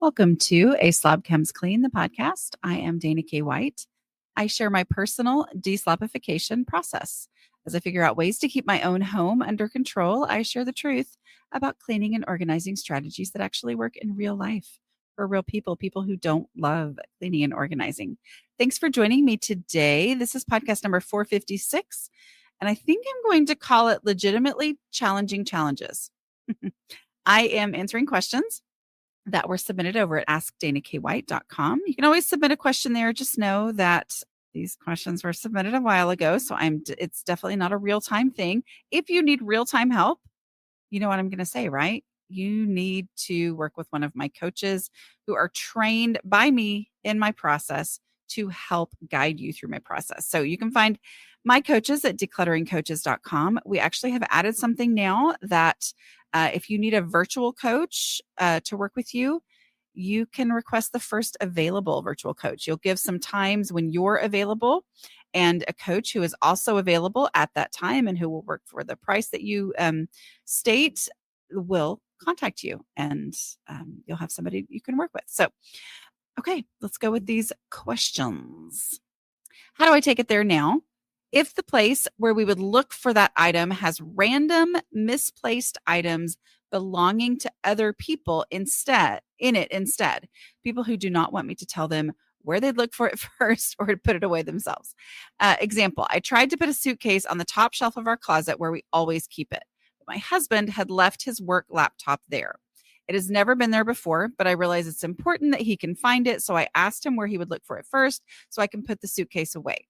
Welcome to A Slob Comes Clean, the podcast. I am Dana K. White. I share my personal deslobification process. As I figure out ways to keep my own home under control, I share the truth about cleaning and organizing strategies that actually work in real life for real people who don't love cleaning and organizing. Thanks for joining me today. This is podcast number 456, and I think I'm going to call it Legitimately Challenging Challenges. I am answering questions that were submitted over at askdanakWhite.com. You can always submit a question there. Just know that these questions were submitted a while ago, so it's definitely not a real-time thing. If you need real-time help, you know what I'm going to say, right? You need to work with one of my coaches who are trained by me in my process to help guide you through my process. So you can find my coaches at declutteringcoaches.com. We actually have added something now that if you need a virtual coach to work with you, you can request the first available virtual coach. You'll give some times when you're available and a coach who is also available at that time and who will work for the price that you state will contact you, and you'll have somebody you can work with. So, okay, let's go with these questions. How do I take it there now? If the place where we would look for that item has random misplaced items belonging to other people instead, people who do not want me to tell them where they'd look for it first or to put it away themselves. Example, I tried to put a suitcase on the top shelf of our closet where we always keep it. But my husband had left his work laptop there. It has never been there before, but I realize it's important that he can find it. So I asked him where he would look for it first so I can put the suitcase away.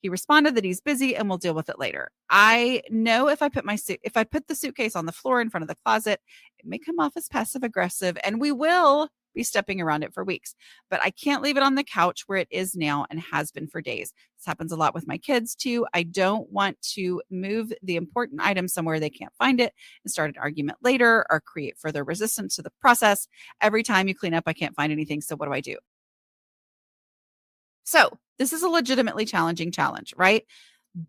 He responded that he's busy and we'll deal with it later. I know if I put the suitcase on the floor in front of the closet, it may come off as passive aggressive and we will be stepping around it for weeks. But I can't leave it on the couch where it is now and has been for days. This happens a lot with my kids too. I don't want to move the important item somewhere they can't find it and start an argument later or create further resistance to the process. Every time you clean up, I can't find anything. So what do I do? So this is a legitimately challenging challenge, right?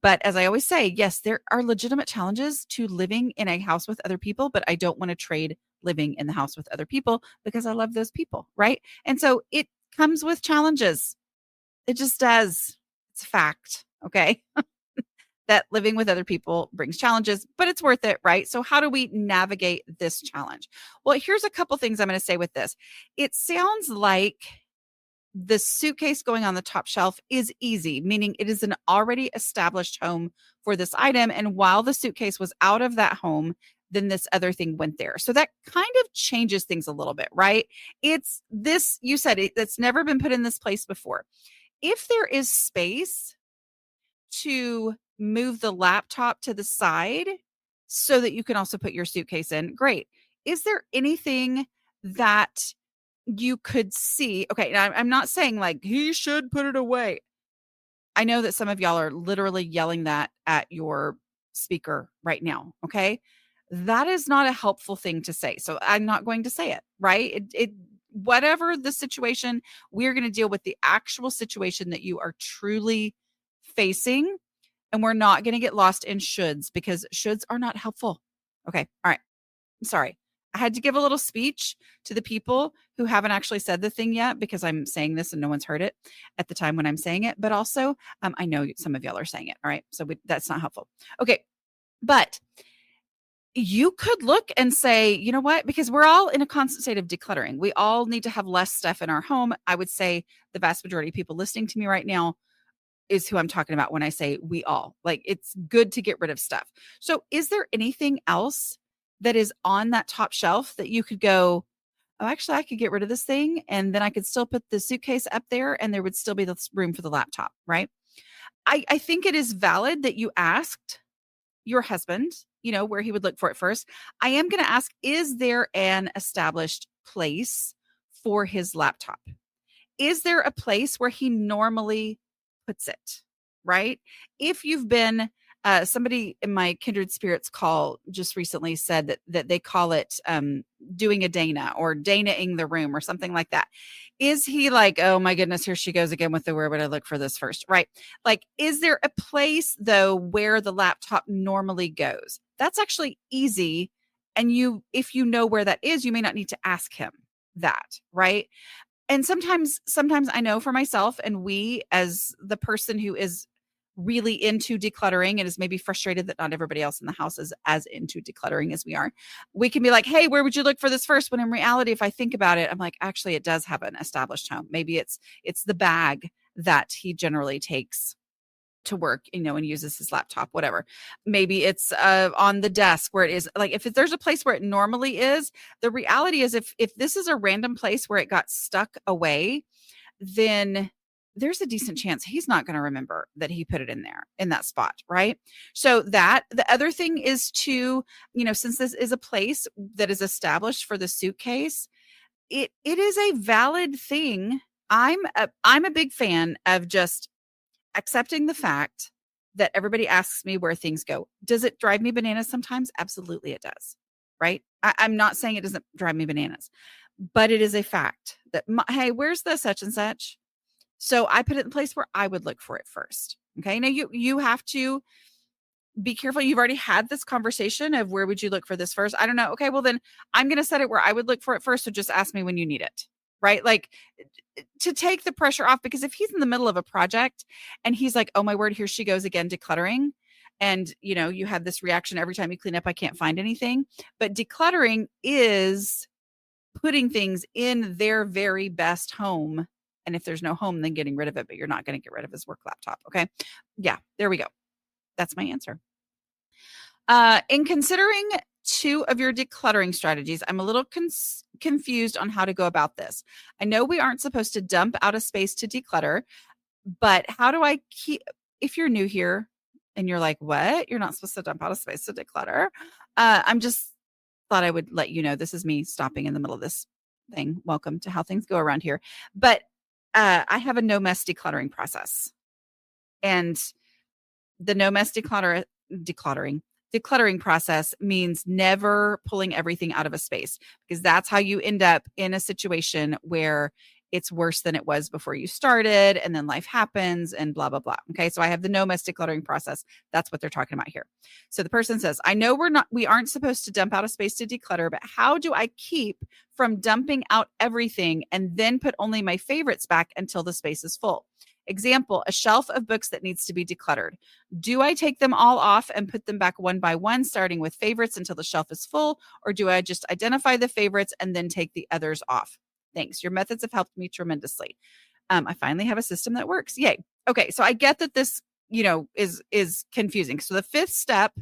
But as I always say, yes, there are legitimate challenges to living in a house with other people, but I don't want to trade living in the house with other people because I love those people, right? And so it comes with challenges. It just does. It's a fact, okay? That living with other people brings challenges, but it's worth it, right? So how do we navigate this challenge? Well, here's a couple things I'm going to say with this. It sounds like the suitcase going on the top shelf is easy, meaning it is an already established home for this item. And while the suitcase was out of that home, then this other thing went there. So that kind of changes things a little bit, right? It's this, you said it's never been put in this place before. If there is space to move the laptop to the side so that you can also put your suitcase in, great. Is there anything that you could see? Okay, now I'm not saying like he should put it away. I know that some of y'all are literally yelling that at your speaker right now, okay? That is not a helpful thing to say. So I'm not going to say it, right? It whatever the situation, we're going to deal with the actual situation that you are truly facing, and we're not going to get lost in shoulds because shoulds are not helpful. Okay, all right. I'm sorry. I had to give a little speech to the people who haven't actually said the thing yet because I'm saying this and no one's heard it at the time when I'm saying it. But also, I know some of y'all are saying it. All right. So that's not helpful. Okay. But you could look and say, you know what? Because we're all in a constant state of decluttering. We all need to have less stuff in our home. I would say the vast majority of people listening to me right now is who I'm talking about when I say we all. Like, it's good to get rid of stuff. So is there anything else that is on that top shelf that you could go, oh, actually, I could get rid of this thing and then I could still put the suitcase up there and there would still be the room for the laptop, right? I think it is valid that you asked your husband, where he would look for it first. I am going to ask, is there an established place for his laptop? Is there a place where he normally puts it, right? If you've been, somebody in my Kindred Spirits call just recently said that they call it doing a Dana or Dana-ing the room or something like that. Is he like, oh my goodness, here she goes again with the where would I look for this first, right? Like, is there a place though where the laptop normally goes? That's actually easy. And if you know where that is, you may not need to ask him, that, right? And sometimes I know for myself, and we, as the person who is really into decluttering and is maybe frustrated that not everybody else in the house is as into decluttering as we are, we can be like, hey, where would you look for this first? When in reality, if I think about it, I'm like, actually, it does have an established home. Maybe it's the bag that he generally takes to work, and uses his laptop, whatever. Maybe it's on the desk where it is. Like, if there's a place where it normally is, the reality is, if this is a random place where it got stuck away, then there's a decent chance he's not going to remember that he put it in there in that spot, right? So that the other thing is to, since this is a place that is established for the suitcase, it is a valid thing. I'm a big fan of just accepting the fact that everybody asks me where things go. Does it drive me bananas sometimes? Absolutely it does, right? I'm not saying it doesn't drive me bananas, but it is a fact that, hey, where's the such and such? So I put it in place where I would look for it first. Okay. Now you have to be careful. You've already had this conversation of where would you look for this first? I don't know. Okay. Well, then I'm going to set it where I would look for it first. So just ask me when you need it. Right. Like, to take the pressure off, because if he's in the middle of a project and he's like, oh my word, here she goes again, decluttering. And you have this reaction every time you clean up, I can't find anything. But decluttering is putting things in their very best home. And if there's no home, then getting rid of it, but you're not going to get rid of his work laptop. Okay. Yeah, there we go. That's my answer. In considering two of your decluttering strategies, I'm a little confused on how to go about this. I know we aren't supposed to dump out a space to declutter, but how do I keep, if you're new here and you're like, what? You're not supposed to dump out a space to declutter. I'm just thought I would let you know, this is me stopping in the middle of this thing. Welcome to how things go around here. But I have a no mess decluttering process, and the no mess decluttering process means never pulling everything out of a space, because that's how you end up in a situation where it's worse than it was before you started, and then life happens and blah, blah, blah. Okay. So I have the no mess decluttering process. That's what they're talking about here. So the person says, I know we aren't supposed to dump out a space to declutter, but how do I keep from dumping out everything and then put only my favorites back until the space is full? Example, a shelf of books that needs to be decluttered. Do I take them all off and put them back one by one, starting with favorites until the shelf is full? Or do I just identify the favorites and then take the others off? Thanks. Your methods have helped me tremendously. I finally have a system that works. Yay. Okay. So I get that this, is confusing. So the fifth step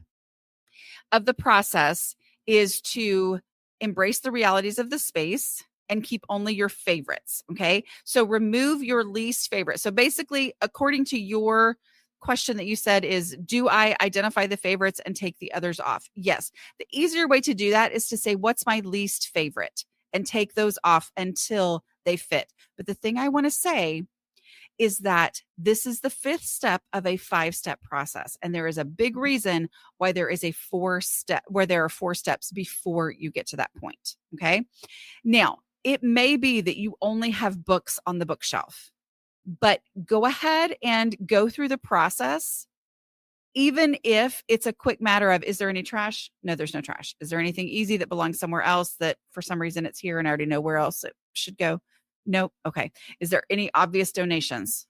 of the process is to embrace the realities of the space and keep only your favorites. Okay. So remove your least favorite. So basically, according to your question that you said is, do I identify the favorites and take the others off? Yes. The easier way to do that is to say, what's my least favorite, and take those off until they fit. But the thing I want to say is that this is the fifth step of a 5-step process. And there is a big reason why there is where there are 4 steps before you get to that point. Okay. Now, it may be that you only have books on the bookshelf, but go ahead and go through the process. Even if it's a quick matter of, is there any trash? No, there's no trash. Is there anything easy that belongs somewhere else that for some reason it's here and I already know where else it should go? Nope. Okay. Is there any obvious donations?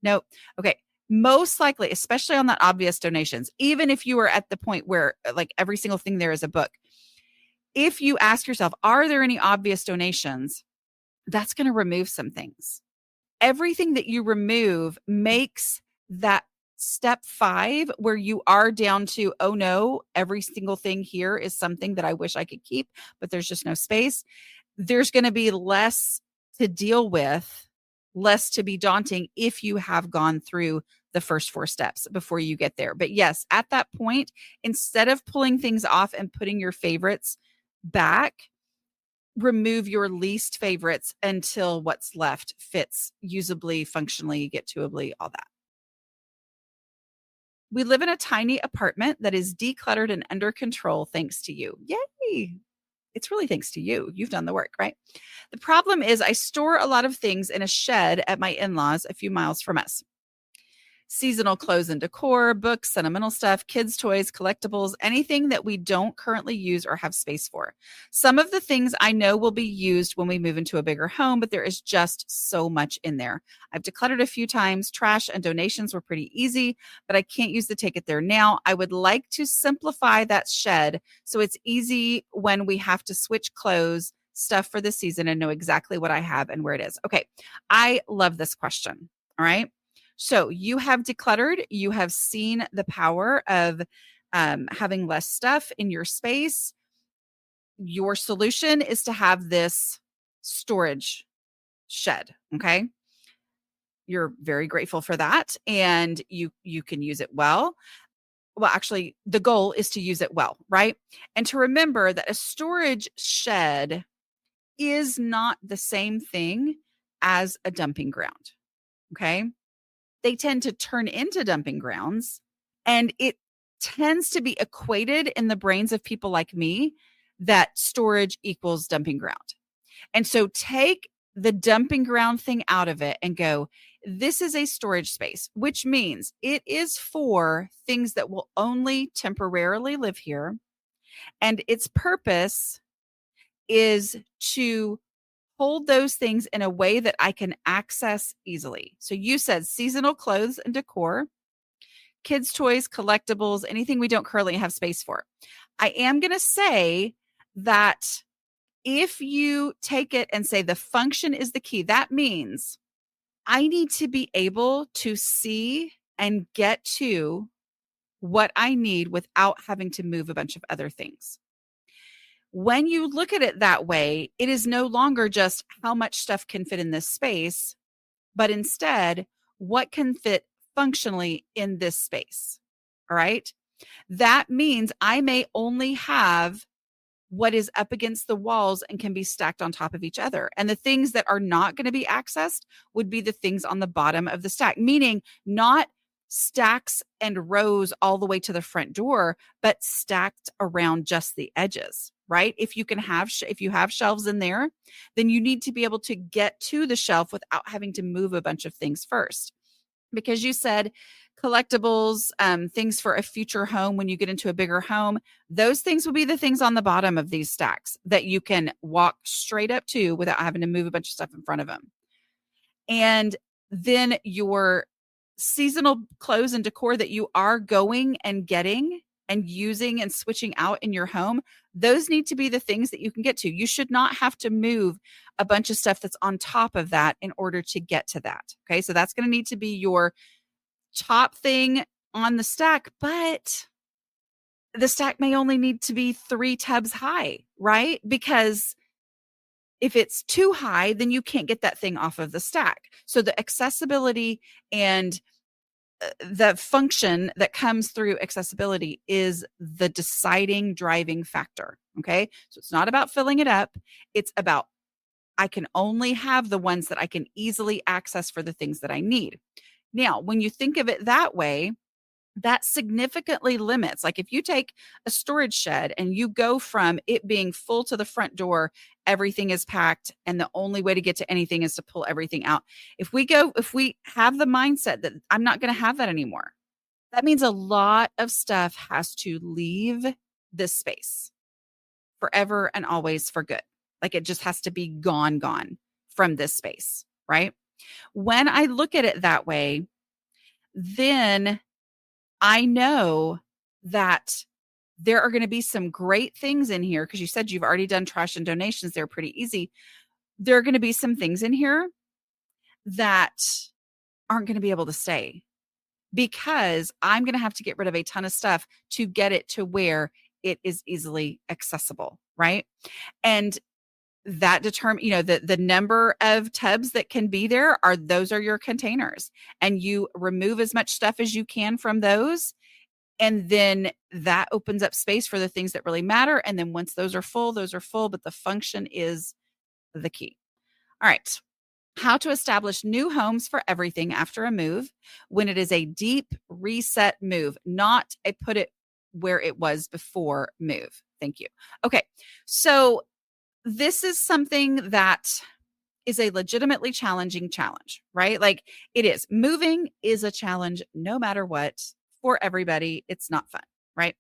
Nope. Okay. Most likely, especially on that obvious donations, even if you are at the point where like every single thing there is a book, if you ask yourself, are there any obvious donations? That's going to remove some things. Everything that you remove makes that step 5 where you are down to, oh no, every single thing here is something that I wish I could keep, but there's just no space. There's going to be less to deal with, less to be daunting if you have gone through the first 4 steps before you get there. But yes, at that point, instead of pulling things off and putting your favorites back, remove your least favorites until what's left fits usably, functionally, get-toably, all that. We live in a tiny apartment that is decluttered and under control thanks to you. Yay! It's really thanks to you. You've done the work, right? The problem is I store a lot of things in a shed at my in-laws a few miles from us. seasonal clothes and decor, books, sentimental stuff, kids' toys, collectibles, anything that we don't currently use or have space for. Some of the things I know will be used when we move into a bigger home, but there is just so much in there. I've decluttered a few times. Trash and donations were pretty easy, but I can't use the take it there now. I would like to simplify that shed so it's easy when we have to switch clothes, stuff for the season, and know exactly what I have and where it is. Okay. I love this question. All right. So you have decluttered, you have seen the power of having less stuff in your space. Your solution is to have this storage shed. Okay. You're very grateful for that. And you can use it well. Well, actually, the goal is to use it well, right? And to remember that a storage shed is not the same thing as a dumping ground. Okay. They tend to turn into dumping grounds, and it tends to be equated in the brains of people like me that storage equals dumping ground. And so take the dumping ground thing out of it and go, this is a storage space, which means it is for things that will only temporarily live here. And its purpose is to hold those things in a way that I can access easily. So you said seasonal clothes and decor, kids' toys, collectibles, anything we don't currently have space for. I am going to say that if you take it and say the function is the key, that means I need to be able to see and get to what I need without having to move a bunch of other things. When you look at it that way, it is no longer just how much stuff can fit in this space, but instead what can fit functionally in this space. All right. That means I may only have what is up against the walls and can be stacked on top of each other. And the things that are not going to be accessed would be the things on the bottom of the stack, meaning not stacks and rows all the way to the front door, but stacked around just the edges, right? If you can have, if you have shelves in there, then you need to be able to get to the shelf without having to move a bunch of things first. Because you said collectibles, things for a future home when you get into a bigger home, those things will be the things on the bottom of these stacks that you can walk straight up to without having to move a bunch of stuff in front of them. And then your seasonal clothes and decor that you are going and getting and using and switching out in your home, those need to be the things that you can get to. You should not have to move a bunch of stuff that's on top of that in order to get to that. Okay. So that's going to need to be your top thing on the stack, but the stack may only need to be 3 tubs high, right? Because if it's too high, then you can't get that thing off of the stack. So the accessibility and the function that comes through accessibility is the deciding driving factor. Okay. So it's not about filling it up. It's about I can only have the ones that I can easily access for the things that I need. Now, when you think of it that way, that significantly limits. Like if you take a storage shed and you go from it being full to the front door, everything is packed, and the only way to get to anything is to pull everything out. If we have the mindset that I'm not going to have that anymore, that means a lot of stuff has to leave this space forever and always for good. Like it just has to be gone from this space, right? When I look at it that way, then I know that there are going to be some great things in here because you said you've already done trash and donations. They're pretty easy. There are going to be some things in here that aren't going to be able to stay because I'm going to have to get rid of a ton of stuff to get it to where it is easily accessible, right? And that the number of tubs that can be there those are your containers, and you remove as much stuff as you can from those. And then that opens up space for the things that really matter. And then once those are full, but the function is the key. All right. How to establish new homes for everything after a move when it is a deep reset move, not a put it where it was before move. Thank you. Okay. So this is something that is a legitimately challenging challenge, right? Like it is. Moving is a challenge no matter what for everybody. It's not fun, right?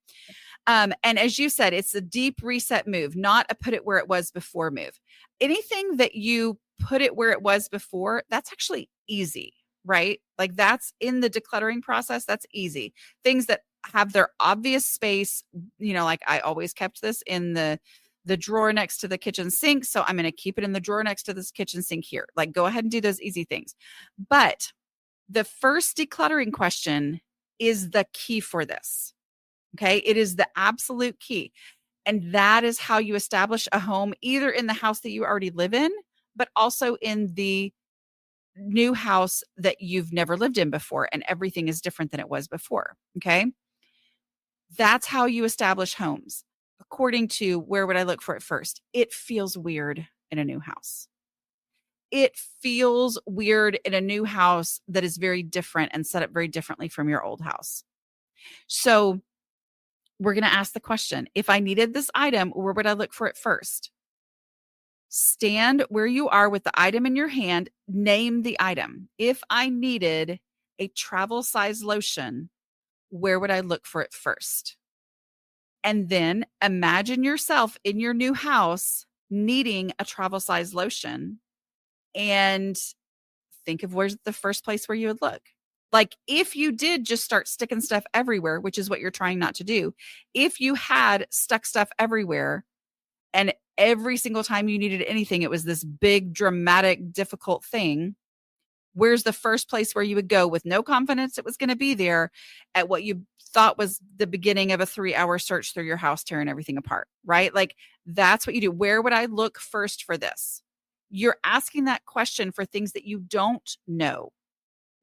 And as you said, it's a deep reset move, not a put it where it was before move. Anything that you put it where it was before, that's actually easy, right? Like that's in the decluttering process, that's easy. Things that have their obvious space, like I always kept this in the drawer next to the kitchen sink, so I'm going to keep it in the drawer next to this kitchen sink here. Like go ahead and do those easy things. But the first decluttering question is the key for this. Okay. It is the absolute key. And that is how you establish a home, either in the house that you already live in, but also in the new house that you've never lived in before. And everything is different than it was before. Okay. That's how you establish homes. According to where would I look for it first? It feels weird in a new house. It feels weird in a new house that is very different and set up very differently from your old house. So we're going to ask the question, if I needed this item, where would I look for it first? Stand where you are with the item in your hand, name the item. If I needed a travel size lotion, where would I look for it first? And then imagine yourself in your new house needing a travel size lotion and think of where's the first place where you would look. Like if you did just start sticking stuff everywhere, which is what you're trying not to do, if you had stuck stuff everywhere and every single time you needed anything, it was this big, dramatic, difficult thing, where's the first place where you would go with no confidence it was going to be there at what you thought was the beginning of a 3-hour search through your house, tearing everything apart, right? Like that's what you do. Where would I look first for this? You're asking that question for things that you don't know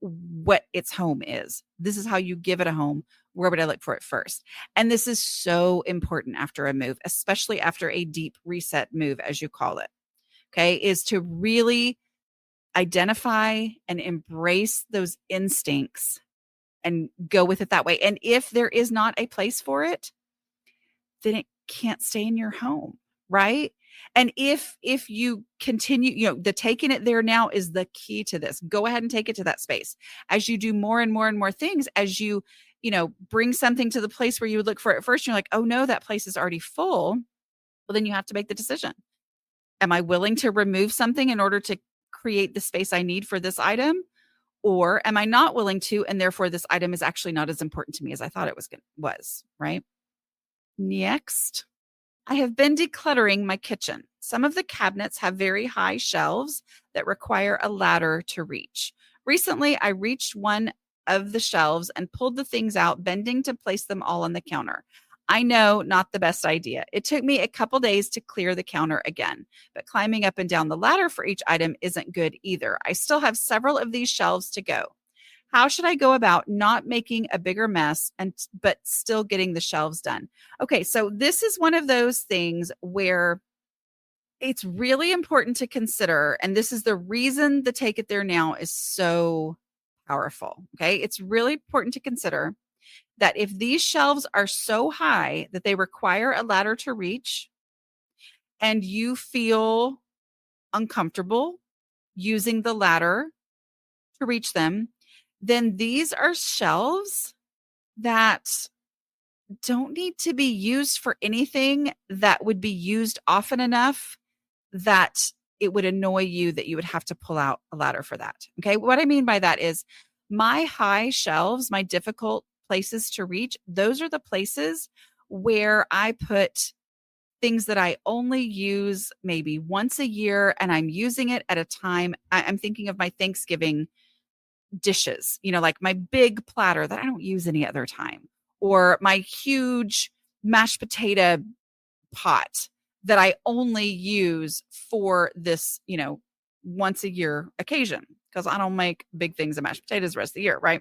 what its home is. This is how you give it a home. Where would I look for it first? And this is so important after a move, especially after a deep reset move, as you call it. Okay. Is to really identify and embrace those instincts and go with it that way. And if there is not a place for it, then it can't stay in your home, right? And if you continue, the taking it there now is the key to this. Go ahead and take it to that space. As you do more and more and more things, as you bring something to the place where you would look for it first, you're like, oh no, that place is already full. Well, then you have to make the decision. Am I willing to remove something in order to create the space I need for this item? Or am I not willing to, and therefore this item is actually not as important to me as I thought it was, right? Next, I have been decluttering my kitchen. Some of the cabinets have very high shelves that require a ladder to reach. Recently, I reached one of the shelves and pulled the things out, bending to place them all on the counter. I know, not the best idea. It took me a couple days to clear the counter again, but climbing up and down the ladder for each item isn't good either. I still have several of these shelves to go. How should I go about not making a bigger mess but still getting the shelves done? Okay, so this is one of those things where it's really important to consider, and this is the reason the Take It There Now is so powerful. Okay, it's really important to consider that if these shelves are so high that they require a ladder to reach and you feel uncomfortable using the ladder to reach them, then these are shelves that don't need to be used for anything that would be used often enough that it would annoy you that you would have to pull out a ladder for that. Okay. What I mean by that is my high shelves, my difficult places to reach, those are the places where I put things that I only use maybe once a year and I'm using it at a time. I'm thinking of my Thanksgiving dishes, like my big platter that I don't use any other time, or my huge mashed potato pot that I only use for this, once a year occasion, because I don't make big things of mashed potatoes the rest of the year, right?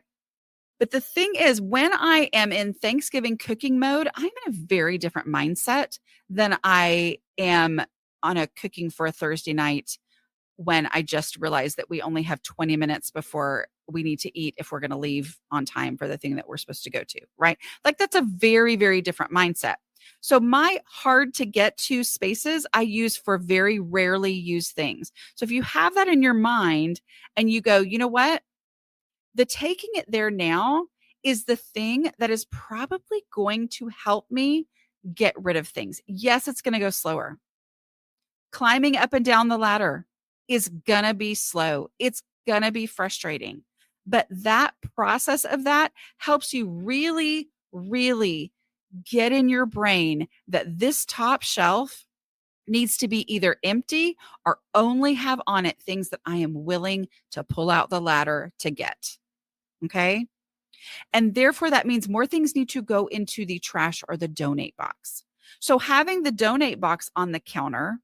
But the thing is, when I am in Thanksgiving cooking mode, I'm in a very different mindset than I am on a cooking for a Thursday night when I just realized that we only have 20 minutes before we need to eat if we're going to leave on time for the thing that we're supposed to go to, right? Like that's a very, very different mindset. So my hard to get to spaces I use for very rarely used things. So if you have that in your mind and you go, you know what? The taking it there now is the thing that is probably going to help me get rid of things. Yes, it's going to go slower. Climbing up and down the ladder is going to be slow. It's going to be frustrating. But that process of that helps you really, really get in your brain that this top shelf needs to be either empty or only have on it things that I am willing to pull out the ladder to get. Okay. And therefore, that means more things need to go into the trash or the donate box. So having the donate box on the counter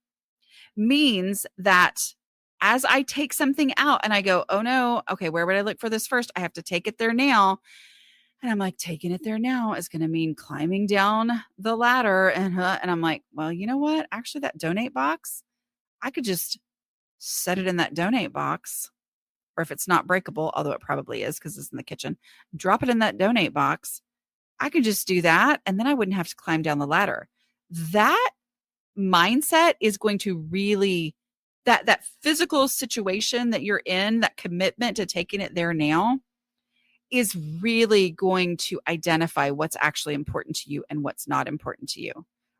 means that as I take something out and I go, oh no, okay, where would I look for this first? I have to take it there now. And I'm like, taking it there now is going to mean climbing down the ladder. And I'm like, well, you know what? Actually, that donate box, I could just set it in that donate box. Or if it's not breakable, although it probably is because it's in the kitchen, drop it in that donate box. I could just do that. And then I wouldn't have to climb down the ladder. That mindset is going to really, that physical situation that you're in, that commitment to taking it there now is really going to identify what's actually important to you and what's not important to you.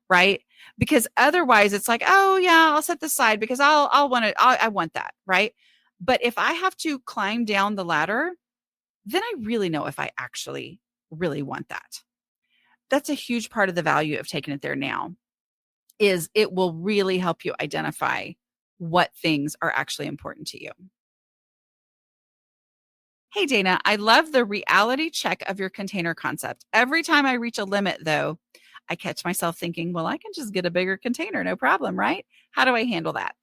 Right. Because otherwise it's like, oh yeah, I'll set this aside because I'll want it. I want that. Right. But if I have to climb down the ladder, then I really know if I actually really want that. That's a huge part of the value of taking it there now, is it will really help you identify what things are actually important to you. Hey, Dana, I love the reality check of your container concept. Every time I reach a limit, though, I catch myself thinking, well, I can just get a bigger container, no problem, right? How do I handle that?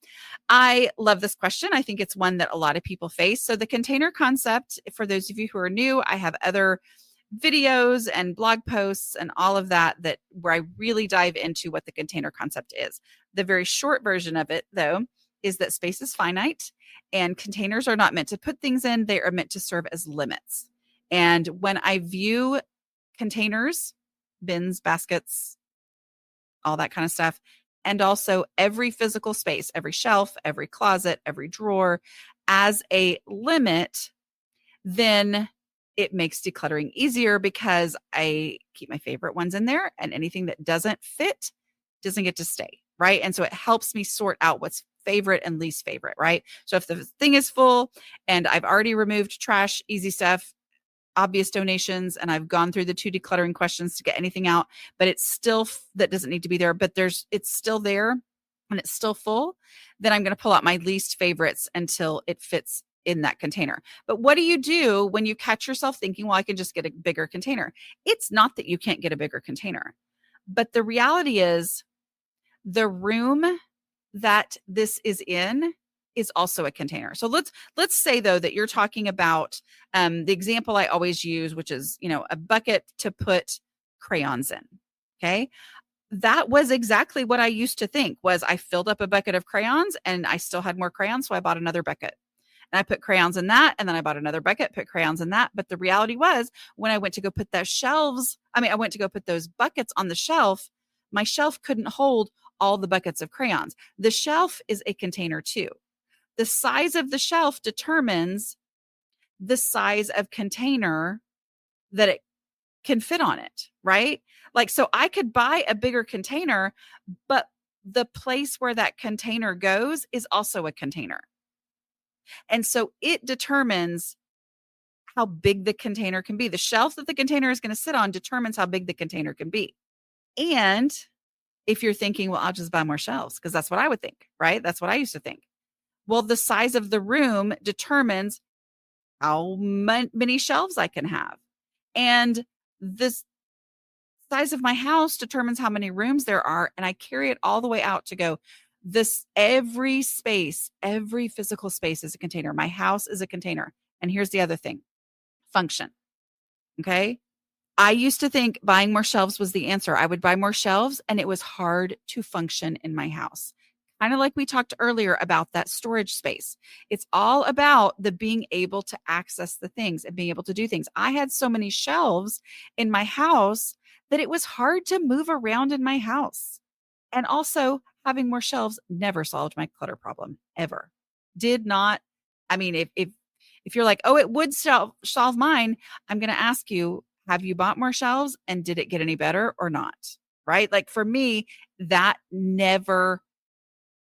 I love this question. I think it's one that a lot of people face. So the container concept, for those of you who are new, I have other videos and blog posts and all of that where I really dive into what the container concept is. The very short version of it, though, is that space is finite and containers are not meant to put things in. They are meant to serve as limits. And when I view containers, bins, baskets, all that kind of stuff, and also every physical space, every shelf, every closet, every drawer as a limit, then it makes decluttering easier because I keep my favorite ones in there and anything that doesn't fit doesn't get to stay, right? And so it helps me sort out what's favorite and least favorite, right? So if the thing is full and I've already removed trash, easy stuff, obvious donations, and I've gone through the 2 decluttering questions to get anything out, but it's still that doesn't need to be there, but it's still there and it's still full, then I'm going to pull out my least favorites until it fits in that container. But what do you do when you catch yourself thinking, well, I can just get a bigger container? It's not that you can't get a bigger container, but the reality is the room that this is in is also a container. So let's say though that you're talking about the example I always use, which is, a bucket to put crayons in. Okay. That was exactly what I used to think. Was I filled up a bucket of crayons and I still had more crayons. So I bought another bucket and I put crayons in that. And then I bought another bucket, put crayons in that. But the reality was when I went to go put I went to go put those buckets on the shelf, my shelf couldn't hold all the buckets of crayons. The shelf is a container too. The size of the shelf determines the size of container that it can fit on it, right? Like, so I could buy a bigger container, but the place where that container goes is also a container. And so it determines how big the container can be. The shelf that the container is going to sit on determines how big the container can be. And if you're thinking, well, I'll just buy more shelves, because that's what I would think, right? That's what I used to think. Well, the size of the room determines how many shelves I can have. And the size of my house determines how many rooms there are. And I carry it all the way out to go, every space, every physical space is a container. My house is a container. And here's the other thing, function. Okay. I used to think buying more shelves was the answer. I would buy more shelves and it was hard to function in my house. Kind of like we talked earlier about that storage space. It's all about the being able to access the things and being able to do things. I had so many shelves in my house that it was hard to move around in my house. And also, having more shelves never solved my clutter problem ever. Did not. I mean, if you're like, "Oh, it would solve mine," I'm going to ask you, have you bought more shelves and did it get any better or not? Right? Like for me, that never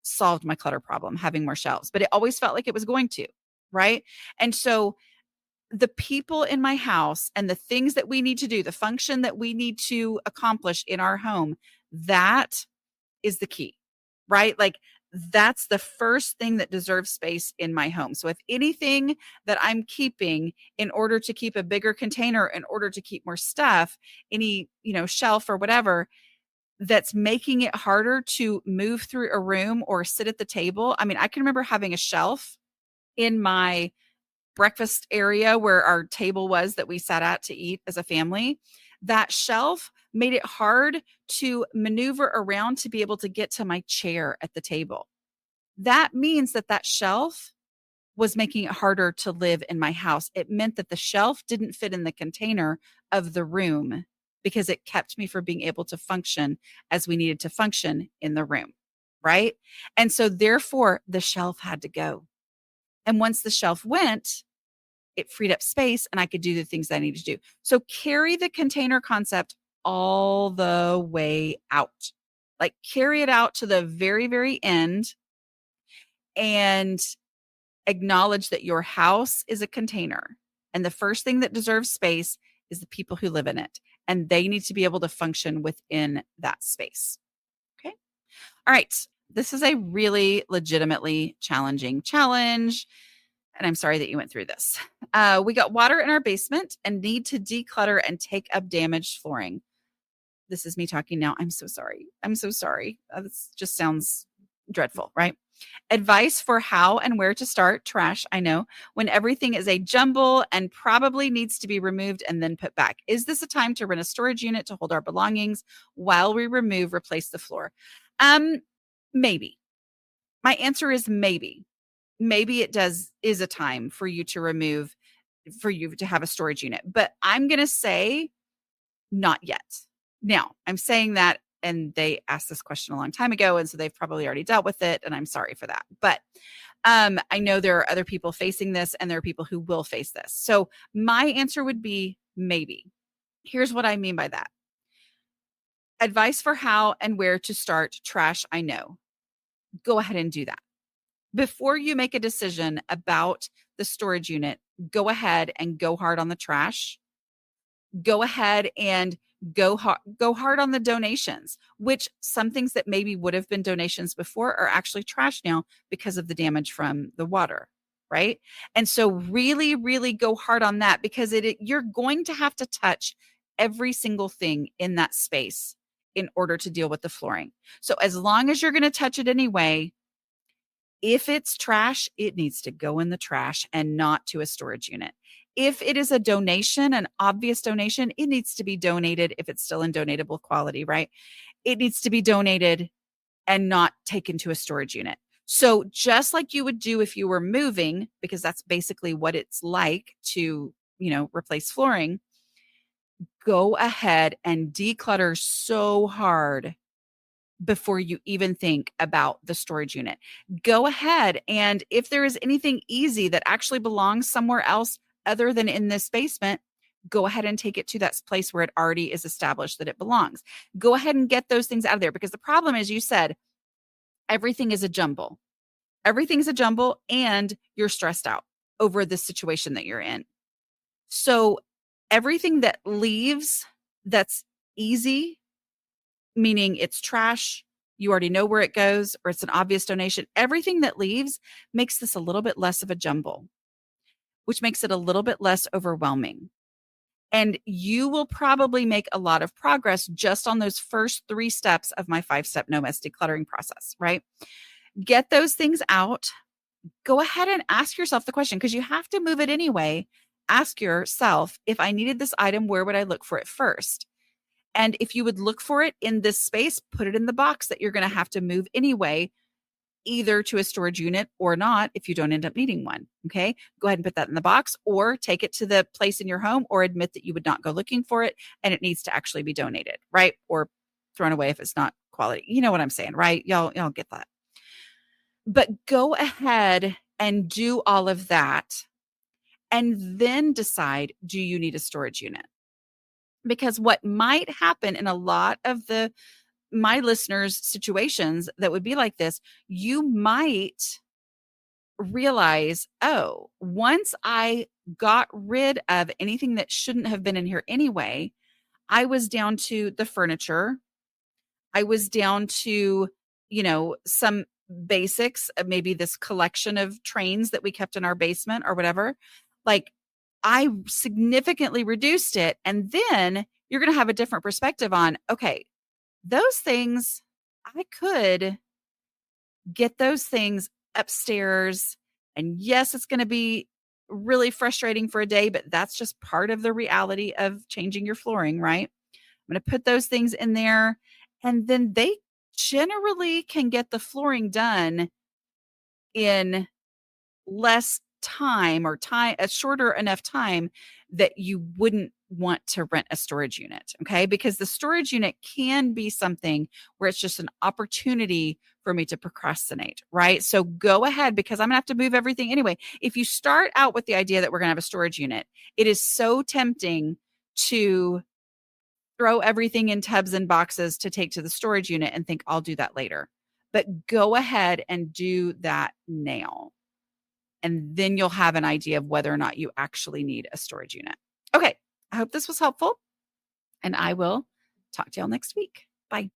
solved my clutter problem, having more shelves, but it always felt like it was going to, right? And so the people in my house and the things that we need to do, the function that we need to accomplish in our home, that is the key, right? Like that's the first thing that deserves space in my home. So if anything that I'm keeping in order to keep a bigger container, in order to keep more stuff, any, shelf or whatever, that's making it harder to move through a room or sit at the table. I mean, I can remember having a shelf in my breakfast area where our table was that we sat at to eat as a family. That shelf made it hard to maneuver around to be able to get to my chair at the table. That means that shelf was making it harder to live in my house. It meant that the shelf didn't fit in the container of the room because it kept me from being able to function as we needed to function in the room. Right. And so therefore the shelf had to go. And once the shelf went, it freed up space and I could do the things that I needed to do. So carry the container concept all the way out. Like carry it out to the very, very end and acknowledge that your house is a container. And the first thing that deserves space is the people who live in it. And they need to be able to function within that space. Okay. All right. This is a really legitimately challenging challenge. And I'm sorry that you went through this. We got water in our basement and need to declutter and take up damaged flooring. This is me talking now. I'm so sorry. I'm so sorry. This just sounds dreadful, right? Advice for how and where to start trash. I know when everything is a jumble and probably needs to be removed and then put back. Is this a time to rent a storage unit to hold our belongings while we replace the floor? Maybe. My answer is maybe. Maybe it is a time for you to have a storage unit, but I'm going to say not yet. Now, I'm saying that, and they asked this question a long time ago, and so they've probably already dealt with it, and I'm sorry for that. But I know there are other people facing this, and there are people who will face this. So my answer would be maybe. Here's what I mean by that. Advice for how and where to start trash, I know. Go ahead and do that. Before you make a decision about the storage unit, go ahead and go hard on the trash. Go ahead and go hard on the donations, which some things that maybe would have been donations before are actually trash now because of the damage from the water, right? And so really, really go hard on that because you're going to have to touch every single thing in that space in order to deal with the flooring. So as long as you're going to touch it anyway, if it's trash, it needs to go in the trash and not to a storage unit. If it is a donation, an obvious donation, it needs to be donated if it's still in donatable quality, right? It needs to be donated and not taken to a storage unit. So just like you would do if you were moving, because that's basically what it's like to, replace flooring, go ahead and declutter so hard before you even think about the storage unit. Go ahead, and if there is anything easy that actually belongs somewhere else other than in this basement, go ahead and take it to that place where it already is established that it belongs. Go ahead and get those things out of there because the problem is, you said, everything is a jumble. Everything's a jumble and you're stressed out over the situation that you're in. So everything that leaves that's easy, meaning it's trash, you already know where it goes, or it's an obvious donation, everything that leaves makes this a little bit less of a jumble, which makes it a little bit less overwhelming. And you will probably make a lot of progress just on those first 3 steps of my 5-step no mess decluttering process, right? Get those things out. Go ahead and ask yourself the question, because you have to move it anyway. Ask yourself, if I needed this item, where would I look for it first? And if you would look for it in this space, put it in the box that you're going to have to move anyway. either to a storage unit or not if you don't end up needing one. Okay. Go ahead and put that in the box or take it to the place in your home or admit that you would not go looking for it and it needs to actually be donated, right? Or thrown away if it's not quality. You know what I'm saying, right? Y'all get that. But go ahead and do all of that and then decide, do you need a storage unit? Because what might happen in a lot of my listeners' situations that would be like this, you might realize, oh, once I got rid of anything that shouldn't have been in here anyway, I was down to the furniture. I was down to, some basics, maybe this collection of trains that we kept in our basement or whatever. Like I significantly reduced it. And then you're going to have a different perspective on, okay, those things, I could get those things upstairs. And yes, it's going to be really frustrating for a day, but that's just part of the reality of changing your flooring, right? I'm going to put those things in there. And then they generally can get the flooring done in less time or a shorter enough time that you wouldn't want to rent a storage unit. Okay. Because the storage unit can be something where it's just an opportunity for me to procrastinate. Right. So go ahead because I'm going to have to move everything anyway. If you start out with the idea that we're going to have a storage unit, it is so tempting to throw everything in tubs and boxes to take to the storage unit and think I'll do that later. But go ahead and do that now. And then you'll have an idea of whether or not you actually need a storage unit. Okay. I hope this was helpful and I will talk to y'all next week. Bye.